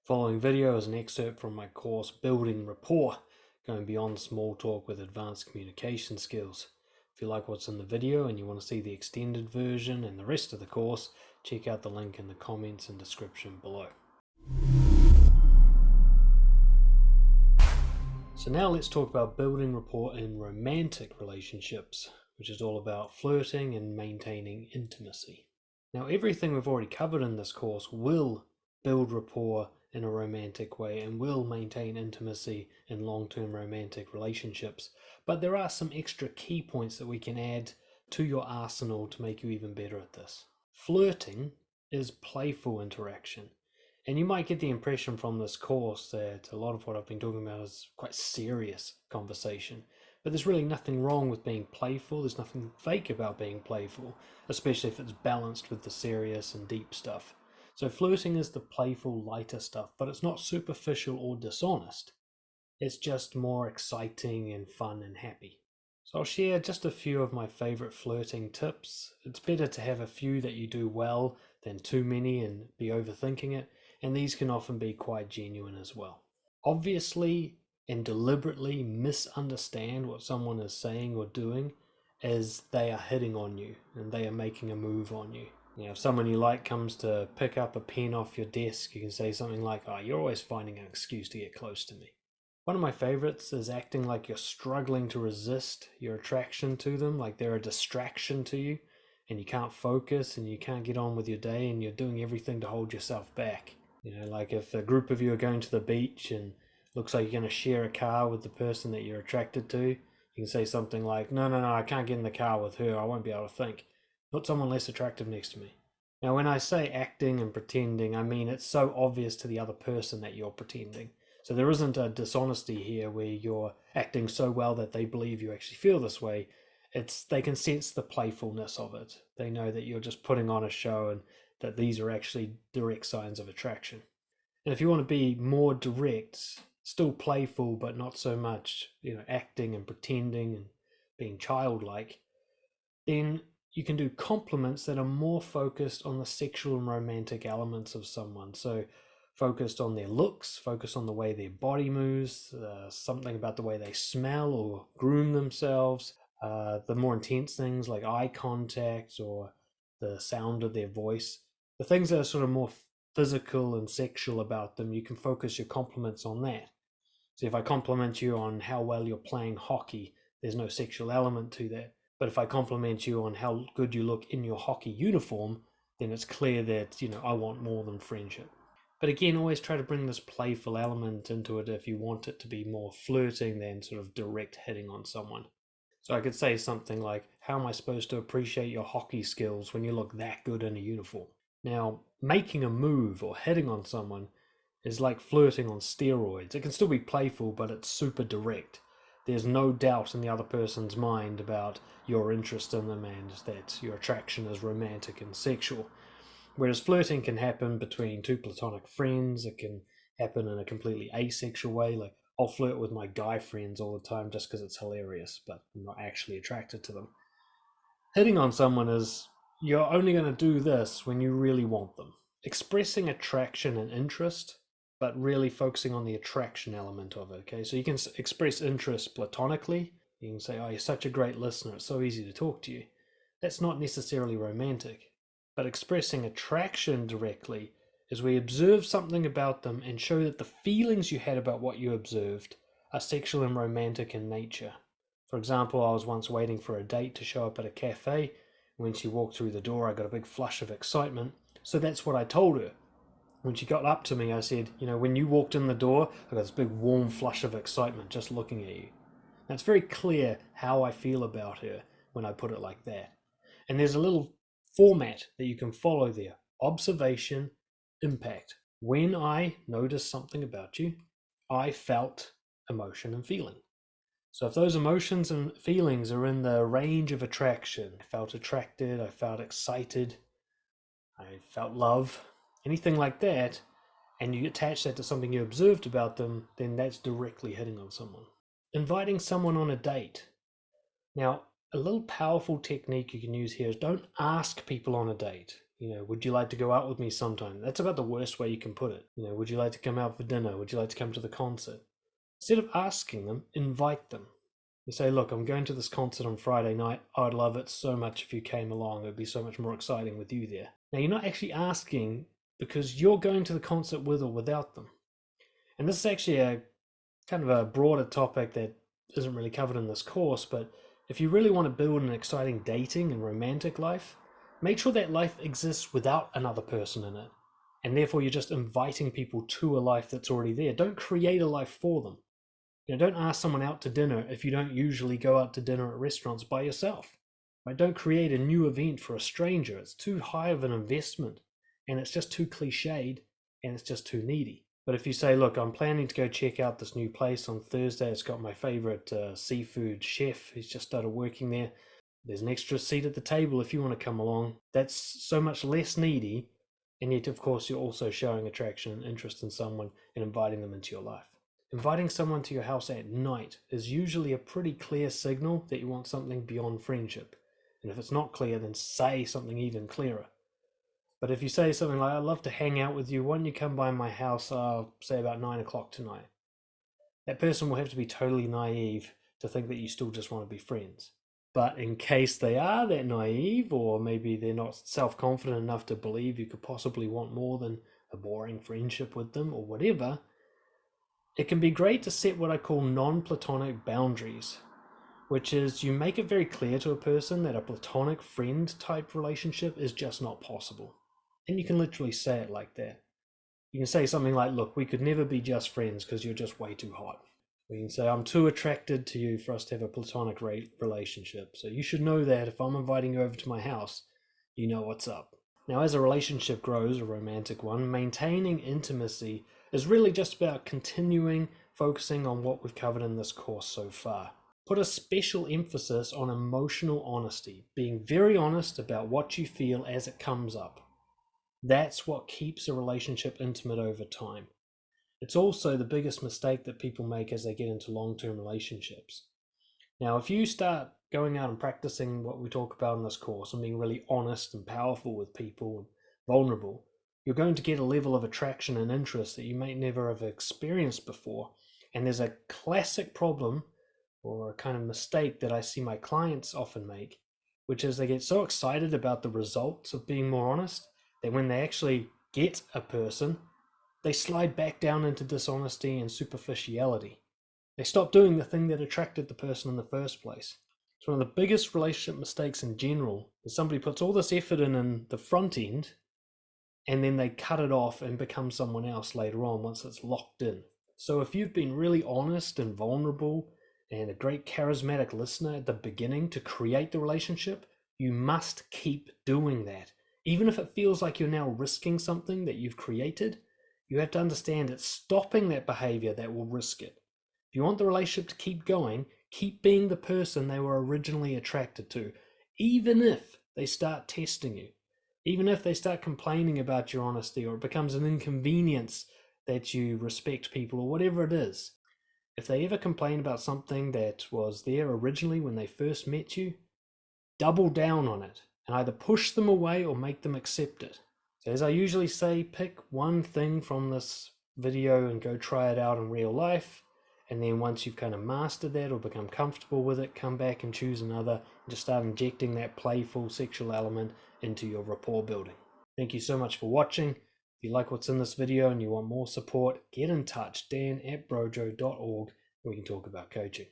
Following video is an excerpt from my course Building Rapport, going beyond small talk with advanced communication skills. If you like what's in the video and you want to see the extended version and the rest of the course, check out the link in the comments and description below. So now let's talk about building rapport in romantic relationships, which is all about flirting and maintaining intimacy. Now, everything we've already covered in this course will build rapport in a romantic way and will maintain intimacy in long-term romantic relationships. But there are some extra key points that we can add to your arsenal to make you even better at this. Flirting is playful interaction. And you might get the impression from this course that a lot of what I've been talking about is quite serious conversation. But there's really nothing wrong with being playful. There's nothing fake about being playful, especially if it's balanced with the serious and deep stuff. So flirting is the playful, lighter stuff, but it's not superficial or dishonest. It's just more exciting and fun and happy. So I'll share just a few of my favorite flirting tips. It's better to have a few that you do well than too many and be overthinking it, and these can often be quite genuine as well. Obviously and deliberately misunderstand what someone is saying or doing as they are hitting on you and they are making a move on you. If someone you like comes to pick up a pen off your desk, you can say something like, "Oh, you're always finding an excuse to get close to me." One of my favorites is acting like you're struggling to resist your attraction to them, like they're a distraction to you, and you can't focus and you can't get on with your day and you're doing everything to hold yourself back. Like if a group of you are going to the beach and looks like you're going to share a car with the person that you're attracted to, you can say something like, no, I can't get in the car with her, I won't be able to think. Put someone less attractive next to me. Now, when I say acting and pretending, I mean it's so obvious to the other person that you're pretending. So there isn't a dishonesty here where you're acting so well that they believe you actually feel this way. They can sense the playfulness of it. They know that you're just putting on a show and that these are actually direct signs of attraction. And if you want to be more direct, still playful, but not so much, acting and pretending and being childlike, then you can do compliments that are more focused on the sexual and romantic elements of someone. So focused on their looks, focused on the way their body moves, something about the way they smell or groom themselves, the more intense things like eye contact or the sound of their voice. The things that are sort of more physical and sexual about them, you can focus your compliments on that. So if I compliment you on how well you're playing hockey, there's no sexual element to that. But if I compliment you on how good you look in your hockey uniform, then it's clear that, I want more than friendship. But again, always try to bring this playful element into it if you want it to be more flirting than sort of direct hitting on someone. So I could say something like, how am I supposed to appreciate your hockey skills when you look that good in a uniform? Now, making a move or hitting on someone is like flirting on steroids. It can still be playful, but it's super direct. There's no doubt in the other person's mind about your interest in them and that your attraction is romantic and sexual. Whereas flirting can happen between two platonic friends. It can happen in a completely asexual way. Like I'll flirt with my guy friends all the time just because it's hilarious, but I'm not actually attracted to them. Hitting on someone is you're only going to do this when you really want them. Expressing attraction and interest, but really focusing on the attraction element of it. Okay, so you can express interest platonically. You can say, "Oh, you're such a great listener. It's so easy to talk to you." That's not necessarily romantic. But expressing attraction directly is we observe something about them and show that the feelings you had about what you observed are sexual and romantic in nature. For example, I was once waiting for a date to show up at a cafe. When she walked through the door, I got a big flush of excitement. So that's what I told her. When she got up to me, I said, when you walked in the door, I got this big warm flush of excitement just looking at you. Now, it's very clear how I feel about her when I put it like that. And there's a little format that you can follow there. Observation, impact. When I noticed something about you, I felt emotion and feeling. So if those emotions and feelings are in the range of attraction, I felt attracted, I felt excited, I felt love, anything like that, and you attach that to something you observed about them, then that's directly hitting on someone. Inviting someone on a date. Now, a little powerful technique you can use here is don't ask people on a date. Would you like to go out with me sometime? That's about the worst way you can put it. Would you like to come out for dinner? Would you like to come to the concert? Instead of asking them, invite them. You say, look, I'm going to this concert on Friday night. I'd love it so much if you came along. It would be so much more exciting with you there. Now, you're not actually asking because you're going to the concert with or without them. And this is actually a kind of a broader topic that isn't really covered in this course, but if you really want to build an exciting dating and romantic life, make sure that life exists without another person in it. And therefore, you're just inviting people to a life that's already there. Don't create a life for them. Don't ask someone out to dinner if you don't usually go out to dinner at restaurants by yourself. Right? Don't create a new event for a stranger. It's too high of an investment, and it's just too cliched, and it's just too needy. But if you say, look, I'm planning to go check out this new place on Thursday. It's got my favorite seafood chef. He's just started working there. There's an extra seat at the table if you want to come along. That's so much less needy. And yet, of course, you're also showing attraction and interest in someone and inviting them into your life. Inviting someone to your house at night is usually a pretty clear signal that you want something beyond friendship. And if it's not clear, then say something even clearer. But if you say something like, I'd love to hang out with you, why don't you come by my house, say about 9 o'clock tonight? That person will have to be totally naive to think that you still just want to be friends. But in case they are that naive, or maybe they're not self-confident enough to believe you could possibly want more than a boring friendship with them or whatever, it can be great to set what I call non-platonic boundaries, which is you make it very clear to a person that a platonic friend type relationship is just not possible. And you can literally say it like that. You can say something like, look, we could never be just friends because you're just way too hot. Or you can say, I'm too attracted to you for us to have a platonic relationship. So you should know that if I'm inviting you over to my house, you know what's up. Now, as a relationship grows, a romantic one, maintaining intimacy is really just about continuing focusing on what we've covered in this course so far. Put a special emphasis on emotional honesty, being very honest about what you feel as it comes up. That's what keeps a relationship intimate over time. It's also the biggest mistake that people make as they get into long-term relationships. Now, if you start going out and practicing what we talk about in this course and being really honest and powerful with people and vulnerable, you're going to get a level of attraction and interest that you may never have experienced before. And there's a classic problem or a kind of mistake that I see my clients often make, which is they get so excited about the results of being more honest that when they actually get a person, they slide back down into dishonesty and superficiality. They stop doing the thing that attracted the person in the first place. It's one of the biggest relationship mistakes in general is somebody puts all this effort in the front end and then they cut it off and become someone else later on once it's locked in. So if you've been really honest and vulnerable and a great charismatic listener at the beginning to create the relationship, you must keep doing that. Even if it feels like you're now risking something that you've created, you have to understand it's stopping that behavior that will risk it. If you want the relationship to keep going, keep being the person they were originally attracted to, even if they start testing you, even if they start complaining about your honesty or it becomes an inconvenience that you respect people or whatever it is. If they ever complain about something that was there originally when they first met you, double down on it and either push them away or make them accept it. So as I usually say, pick one thing from this video and go try it out in real life. And then once you've kind of mastered that or become comfortable with it, come back and choose another and just start injecting that playful sexual element into your rapport building. Thank you so much for watching. If you like what's in this video and you want more support, get in touch, dan@brojo.org, and we can talk about coaching.